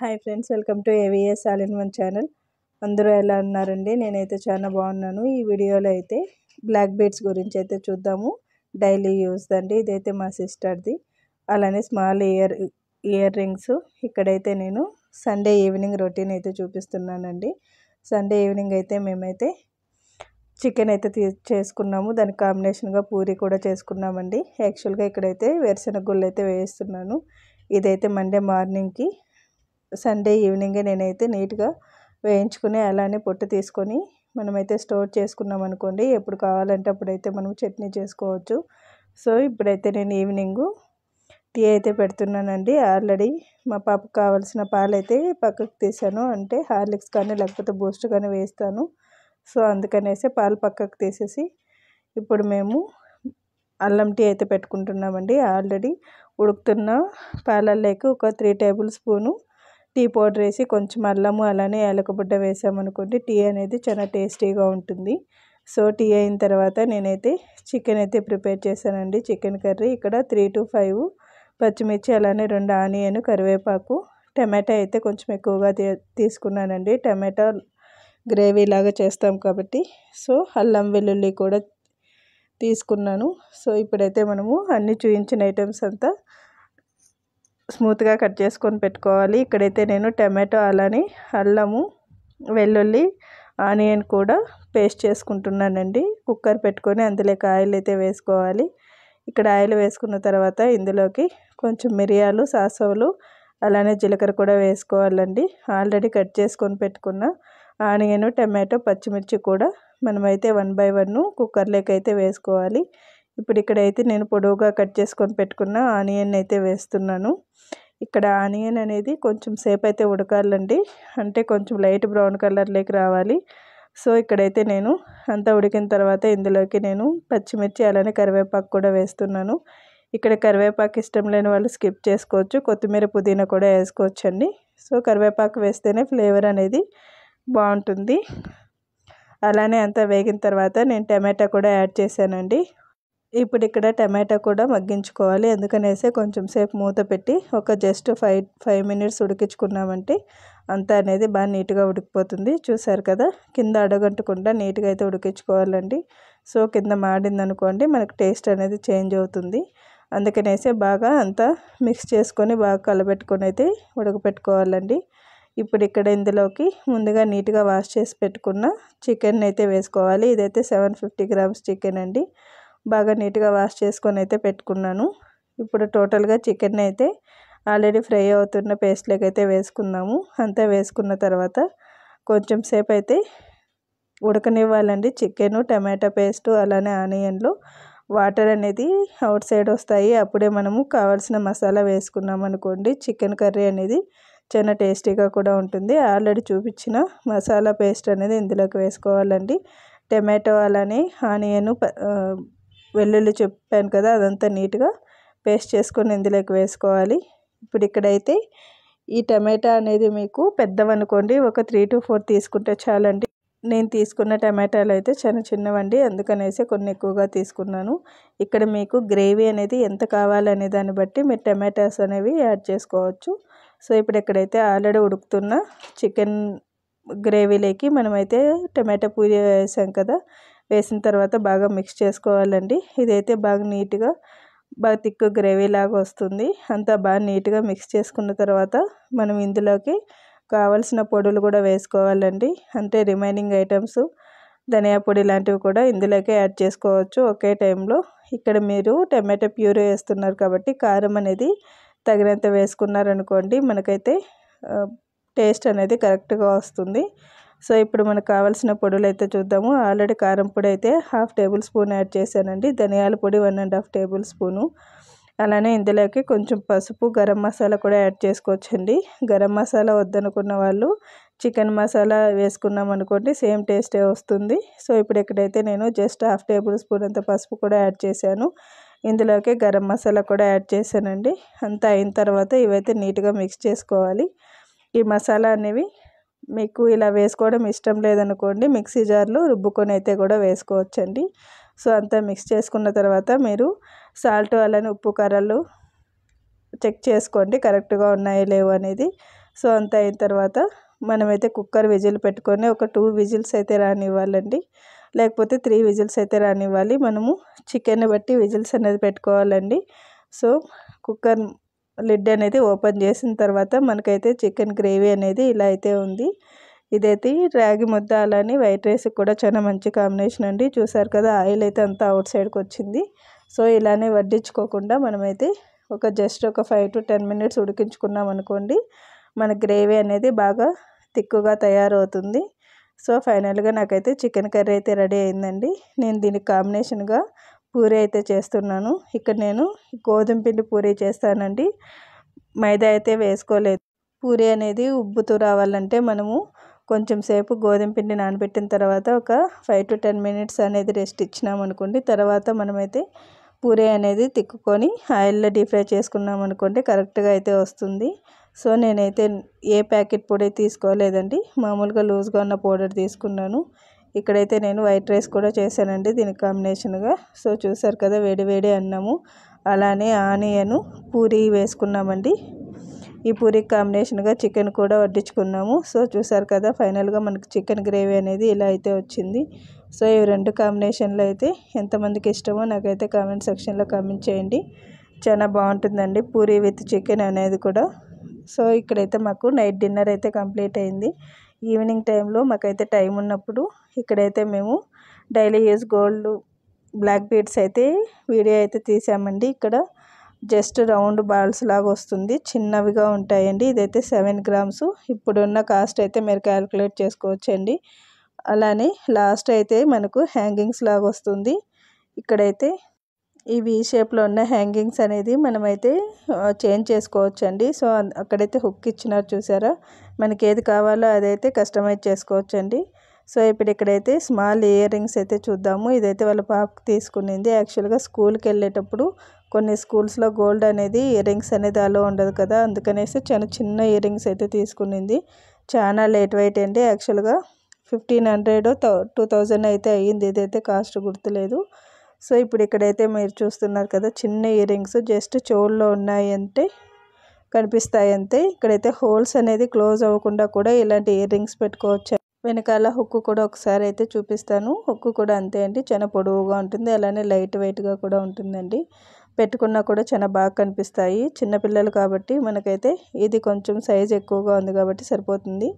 Hi friends, welcome to AVS all in one channel. అందరూ ఎలా ఉన్నారండి? నేనైతే చాలా బాగున్నాను. ఈ వీడియోలో అయితే బ్లాక్ బీడ్స్ గురించి అయితే చూద్దాము. డైలీ యూస్ అండి. ఇదైతే మా సిస్టర్ది. అలానే స్మాల్ ఇయర్ రింగ్స్. ఇక్కడైతే నేను సండే ఈవినింగ్ రొటీన్ అయితే చూపిస్తున్నానండి. సండే ఈవినింగ్ అయితే మేమైతే చికెన్ అయితే చేసుకున్నాము. దానికి కాంబినేషన్గా పూరి కూడా చేసుకున్నామండి. యాక్చువల్గా ఇక్కడైతే వేరుశనగ గుళ్ళు అయితే వేస్తున్నాను. ఇదైతే మండే మార్నింగ్కి, సండే ఈవినింగే నేనైతే నీట్గా వేయించుకుని అలానే పొట్టు తీసుకొని మనమైతే స్టోర్ చేసుకున్నాం అనుకోండి, ఎప్పుడు కావాలంటే అప్పుడైతే మనం చట్నీ చేసుకోవచ్చు. సో ఇప్పుడైతే నేను ఈవినింగు టీ అయితే పెడుతున్నానండి. ఆల్రెడీ మా పాపకు కావాల్సిన పాలు అయితే పక్కకు తీసాను. అంటే హార్లిక్స్ కానీ లేకపోతే బూస్ట్ కానీ వేస్తాను. సో అందుకనేసి పాలు పక్కకు తీసేసి ఇప్పుడు మేము అల్లం టీ అయితే పెట్టుకుంటున్నామండి. ఆల్రెడీ ఉడుకుతున్న పాలల్లోకి ఒక 3 టేబుల్ స్పూను టీ పౌడర్ వేసి కొంచెం అల్లము అలానే యాలకుబుడ్డ వేసామనుకోండి, టీ అనేది చాలా టేస్టీగా ఉంటుంది. సో టీ అయిన తర్వాత నేనైతే చికెన్ అయితే ప్రిపేర్ చేశానండి. చికెన్ కర్రీ ఇక్కడ 3 to 5 పచ్చిమిర్చి అలానే 2 ఆనియన్, కరివేపాకు, టమాటా అయితే కొంచెం ఎక్కువగా తీసుకున్నానండి. టమాటా గ్రేవీ లాగా చేస్తాం కాబట్టి. సో అల్లం వెల్లుల్లి కూడా తీసుకున్నాను. సో ఇప్పుడైతే మనము అన్ని చూపించిన ఐటమ్స్ అంతా స్మూత్గా కట్ చేసుకొని పెట్టుకోవాలి. ఇక్కడైతే నేను టమాటో అలానే అల్లము, వెల్లుల్లి, ఆనియన్ కూడా పేస్ట్ చేసుకుంటున్నానండి. కుక్కర్ పెట్టుకొని అందులోకి ఆయిల్ అయితే వేసుకోవాలి. ఇక్కడ ఆయిల్ వేసుకున్న తర్వాత ఇందులోకి కొంచెం మిరియాలు, సాసవులు అలానే జీలకర్ర కూడా వేసుకోవాలండి. ఆల్రెడీ కట్ చేసుకొని పెట్టుకున్న ఆనియన్, టమాటో, పచ్చిమిర్చి కూడా మనమైతే 1 by 1 కుక్కర్లోకి అయితే వేసుకోవాలి. ఇప్పుడు ఇక్కడైతే నేను పొడవుగా కట్ చేసుకొని పెట్టుకున్న ఆనియన్ అయితే వేస్తున్నాను. ఇక్కడ ఆనియన్ అనేది కొంచెం సేపు అయితే ఉడకాలండి. అంటే కొంచెం లైట్ బ్రౌన్ కలర్లోకి రావాలి. సో ఇక్కడైతే నేను అంతా ఉడికిన తర్వాత ఇందులోకి నేను పచ్చిమిర్చి అలానే కరివేపాకు కూడా వేస్తున్నాను. ఇక్కడ కరివేపాకు ఇష్టం లేని వాళ్ళు స్కిప్ చేసుకోవచ్చు. కొత్తిమీర, పుదీనా కూడా వేసుకోవచ్చండి. సో కరివేపాకు వేస్తేనే ఫ్లేవర్ అనేది బాగుంటుంది. అలానే అంతా వేగిన తర్వాత నేను టమాటా కూడా యాడ్ చేశానండి. ఇప్పుడు ఇక్కడ టమాటా కూడా మగ్గించుకోవాలి. అందుకనేసి కొంచెం సేపు మూత పెట్టి ఒక జస్ట్ 5 minutes ఉడికించుకున్నామంటే అంతా అనేది బాగా నీట్గా ఉడికిపోతుంది. చూసారు కదా, కింద అడగంటకుండా నీట్గా అయితే ఉడికించుకోవాలండి. సో కింద మాడింది అనుకోండి, మనకు టేస్ట్ అనేది చేంజ్ అవుతుంది. అందుకనేసి బాగా అంతా మిక్స్ చేసుకొని బాగా కలబెట్టుకొని అయితే ఉడకపెట్టుకోవాలండి. ఇప్పుడు ఇక్కడ ఇందులోకి ముందుగా నీట్గా వాష్ చేసి పెట్టుకున్న చికెన్ అయితే వేసుకోవాలి. ఇదైతే 750 grams చికెన్ అండి. బాగా నీట్గా వాష్ చేసుకొని అయితే పెట్టుకున్నాను. ఇప్పుడు టోటల్గా చికెన్ అయితే ఆల్రెడీ ఫ్రై అవుతున్న పేస్ట్లోకి అయితే వేసుకుందాము. అంతా వేసుకున్న తర్వాత కొంచెం సేపు అయితే ఉడకనివ్వాలండి. చికెన్, టమాటా పేస్టు అలానే ఆనియన్లో వాటర్ అనేది అవుట్ సైడ్ వస్తాయి. అప్పుడే మనము కావాల్సిన మసాలా వేసుకున్నాం అనుకోండి, చికెన్ కర్రీ అనేది చాలా టేస్టీగా కూడా ఉంటుంది. ఆల్రెడీ చూపించిన మసాలా పేస్ట్ అనేది ఇందులోకి వేసుకోవాలండి. టమాటో అలానే ఆనియన్, వెల్లుల్లి చెప్పాను కదా, అదంతా నీట్గా పేస్ట్ చేసుకొని ఇందులోకి వేసుకోవాలి. ఇప్పుడు ఇక్కడైతే ఈ టమాటా అనేది మీకు పెద్దవనుకోండి ఒక 3 to 4 తీసుకుంటే చాలండి. నేను తీసుకున్న టమాటాలు అయితే చాలా చిన్నవండి, అందుకనేసి కొన్ని ఎక్కువగా తీసుకున్నాను. ఇక్కడ మీకు గ్రేవీ అనేది ఎంత కావాలనే దాన్ని బట్టి మీరు టమాటాస్ అనేవి యాడ్ చేసుకోవచ్చు. సో ఇప్పుడు ఇక్కడైతే ఆల్రెడీ ఉడుకుతున్న చికెన్ గ్రేవీలోకి మనమైతే టమాటా పూరి వేసాం కదా, వేసిన తర్వాత బాగా మిక్స్ చేసుకోవాలండి. ఇదైతే బాగా నీట్గా బాగా థిక్ గ్రేవీ లాగా వస్తుంది. అంతా బాగా నీట్గా మిక్స్ చేసుకున్న తర్వాత మనం ఇందులోకి కావాల్సిన పొడులు కూడా వేసుకోవాలండి. అంటే రిమైనింగ్ ఐటమ్స్, ధనియా పొడి లాంటివి కూడా ఇందులోకి యాడ్ చేసుకోవచ్చు ఒకే టైంలో. ఇక్కడ మీరు టమాటా ప్యూరీ వేస్తున్నారు కాబట్టి కారం అనేది తగినంత వేసుకున్నారనుకోండి, మనకైతే టేస్ట్ అనేది కరెక్ట్గా వస్తుంది. సో ఇప్పుడు మనకు కావాల్సిన పొడులు అయితే చూద్దాము. ఆల్రెడీ కారం పొడి అయితే 1/2 టేబుల్ స్పూన్ యాడ్ చేశానండి. ధనియాల పొడి 1.5 టేబుల్ స్పూను. అలానే ఇందులోకి కొంచెం పసుపు, గరం మసాలా కూడా యాడ్ చేసుకోవచ్చండి. గరం మసాలా వద్దనుకున్న వాళ్ళు చికెన్ మసాలా వేసుకున్నాం అనుకోండి, సేమ్ టేస్టే వస్తుంది. సో ఇప్పుడు ఇక్కడైతే నేను జస్ట్ 1/2 టేబుల్ స్పూన్ అంత పసుపు కూడా యాడ్ చేశాను. ఇందులోకి గరం మసాలా కూడా యాడ్ చేశానండి. అంతా అయిన తర్వాత ఇవైతే నీట్గా మిక్స్ చేసుకోవాలి. ఈ మసాలా అనేవి మీకు ఇలా వేసుకోవడం ఇష్టం లేదనుకోండి, మిక్సీ జార్లో రుబ్బుకొని అయితే కూడా వేసుకోవచ్చండి. సో అంతా మిక్స్ చేసుకున్న తర్వాత మీరు సాల్ట్ అలానే ఉప్పు, కారాలు చెక్ చేసుకోండి కరెక్ట్గా ఉన్నాయో లేవో అనేది. సో అంత అయిన తర్వాత మనమైతే కుక్కర్ విజిల్ పెట్టుకొని ఒక 2 విజిల్స్ అయితే రానివ్వాలండి, లేకపోతే 3 విజిల్స్ అయితే రానివ్వాలి. మనము చికెన్ బట్టి విజిల్స్ అనేది పెట్టుకోవాలండి. సో కుక్కర్ లిడ్ అనేది ఓపెన్ చేసిన తర్వాత మనకైతే చికెన్ గ్రేవీ అనేది ఇలా అయితే ఉంది. ఇదైతే రాగి ముద్ద అలానే వైట్ రైస్ కూడా చాలా మంచి కాంబినేషన్ అండి. చూసారు కదా, ఆయిల్ అయితే అంతా అవుట్ సైడ్కి వచ్చింది. సో ఇలానే వడ్డించుకోకుండా మనమైతే జస్ట్ ఒక 5 to 10 మినిట్స్ ఉడికించుకున్నాం అనుకోండి, మన గ్రేవీ అనేది బాగా తిక్కుగా తయారవుతుంది. సో ఫైనల్గా నాకైతే చికెన్ కర్రీ అయితే రెడీ అయిందండి. నేను దీనికి కాంబినేషన్గా పూరీ అయితే చేస్తున్నాను. ఇక్కడ నేను గోధుమ పిండి పూరీ చేస్తానండి, మైదా అయితే వేసుకోలేదు. పూరీ అనేది ఉబ్బుతూ రావాలంటే మనము కొంచెం సేపు గోధుమ పిండి నానబెట్టిన తర్వాత ఒక 5 to 10 మినిట్స్ అనేది రెస్ట్ ఇచ్చినాం అనుకోండి, తర్వాత మనమైతే పూరీ అనేది తిక్కుకొని ఆయిల్లో డీప్ ఫ్రై చేసుకున్నాం అనుకోండి, కరెక్ట్గా అయితే వస్తుంది. సో నేనైతే ఏ ప్యాకెట్ పొడి తీసుకోలేదండి, మామూలుగా లూజ్గా ఉన్న పౌడర్ తీసుకున్నాను. ఇక్కడైతే నేను వైట్ రైస్ కూడా చేశానండి దీనికి కాంబినేషన్గా. సో చూసారు కదా, వేడి వేడి అన్నము అలానే ఆనియన్ పూరీ వేసుకున్నామండి. ఈ పూరీ కాంబినేషన్గా చికెన్ కూడా వడ్డించుకున్నాము. సో చూసారు కదా, ఫైనల్గా మనకి చికెన్ గ్రేవీ అనేది ఇలా అయితే వచ్చింది. సో ఈ 2 కాంబినేషన్లు అయితే ఎంతమందికి ఇష్టమో నాకైతే కామెంట్ సెక్షన్లో కామెంట్ చేయండి. చాలా బాగుంటుందండి పూరీ విత్ చికెన్ అనేది కూడా. సో ఇక్కడైతే మాకు నైట్ డిన్నర్ అయితే కంప్లీట్ అయింది. ఈవినింగ్ టైంలో మాకైతే టైం ఉన్నప్పుడు ఇక్కడైతే మేము daily use gold black beads అయితే వీడియో అయితే తీసామండి. ఇక్కడ జస్ట్ రౌండ్ బాల్స్ లాగా వస్తుంది, చిన్నవిగా ఉంటాయండి. ఇదైతే 7 గ్రామ్స్. ఇప్పుడున్న కాస్ట్ అయితే మీరు క్యాలిక్యులేట్ చేసుకోవచ్చండి. అలానే లాస్ట్ అయితే మనకు హ్యాంగింగ్స్ లాగా వస్తుంది. ఇక్కడైతే ఈ వీ షేప్లో ఉన్న హ్యాంగింగ్స్ అనేది మనమైతే చేంజ్ చేసుకోవచ్చండి. సో అక్కడైతే హుక్ ఇచ్చినారు చూసారా, మనకి ఏది కావాలో అదైతే కస్టమైజ్ చేసుకోవచ్చండి. సో ఇప్పుడు ఇక్కడైతే స్మాల్ ఇయర్ రింగ్స్ అయితే చూద్దాము. ఇదైతే వాళ్ళ పాపకు తీసుకునింది. యాక్చువల్గా స్కూల్కి వెళ్ళేటప్పుడు కొన్ని స్కూల్స్లో గోల్డ్ అనేది ఇయర్ రింగ్స్ అనేది అలో ఉండదు కదా, అందుకనేసి చాలా చిన్న ఇయర్ రింగ్స్ అయితే తీసుకునింది. చాలా లైట్ వెయిట్ అండి. యాక్చువల్గా 1500 2000 అయితే అయ్యింది, ఇదైతే కాస్ట్ గుర్తులేదు. సో ఇప్పుడు ఇక్కడైతే మీరు చూస్తున్నారు కదా, చిన్న ఇయర్ రింగ్స్ జస్ట్ చెవుల్లో ఉన్నాయి అంటే కనిపిస్తాయి అంతే. ఇక్కడైతే హోల్స్ అనేది క్లోజ్ అవ్వకుండా కూడా ఇలాంటి ఇయర్ రింగ్స్ పెట్టుకోవచ్చు. వెనకాల హుక్కు కూడా ఒకసారి అయితే చూపిస్తాను. హుక్కు కూడా అంతే అండి, చాలా పొడవుగా ఉంటుంది, అలానే లైట్ వెయిట్గా కూడా ఉంటుందండి. పెట్టుకున్నా కూడా చాలా బాగా కనిపిస్తాయి. చిన్నపిల్లలు కాబట్టి మనకైతే ఇది కొంచెం సైజ్ ఎక్కువగా ఉంది కాబట్టి సరిపోతుంది.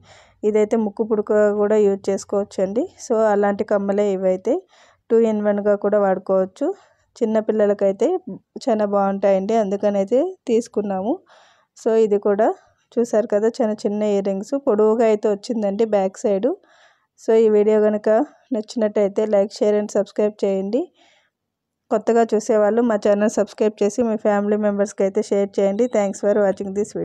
ఇదైతే ముక్కు పుడక కూడా యూజ్ చేసుకోవచ్చు అండి. సో అలాంటి కమ్మలే ఇవైతే 2 in 1గా కూడా వాడుకోవచ్చు. చిన్నపిల్లలకైతే చాలా బాగుంటాయండి, అందుకనైతే తీసుకున్నాము. సో ఇది కూడా చూసారు కదా, చాలా చిన్న ఇయర్ రింగ్స్ పొడవుగా అయితే వచ్చిందండి బ్యాక్ సైడు. సో ఈ వీడియో కనుక నచ్చినట్టయితే లైక్, షేర్ అండ్ సబ్స్క్రైబ్ చేయండి. కొత్తగా చూసేవాళ్ళు మా ఛానల్ సబ్స్క్రైబ్ చేసి మీ ఫ్యామిలీ మెంబర్స్కి అయితే షేర్ చేయండి. Thanks for watching this video.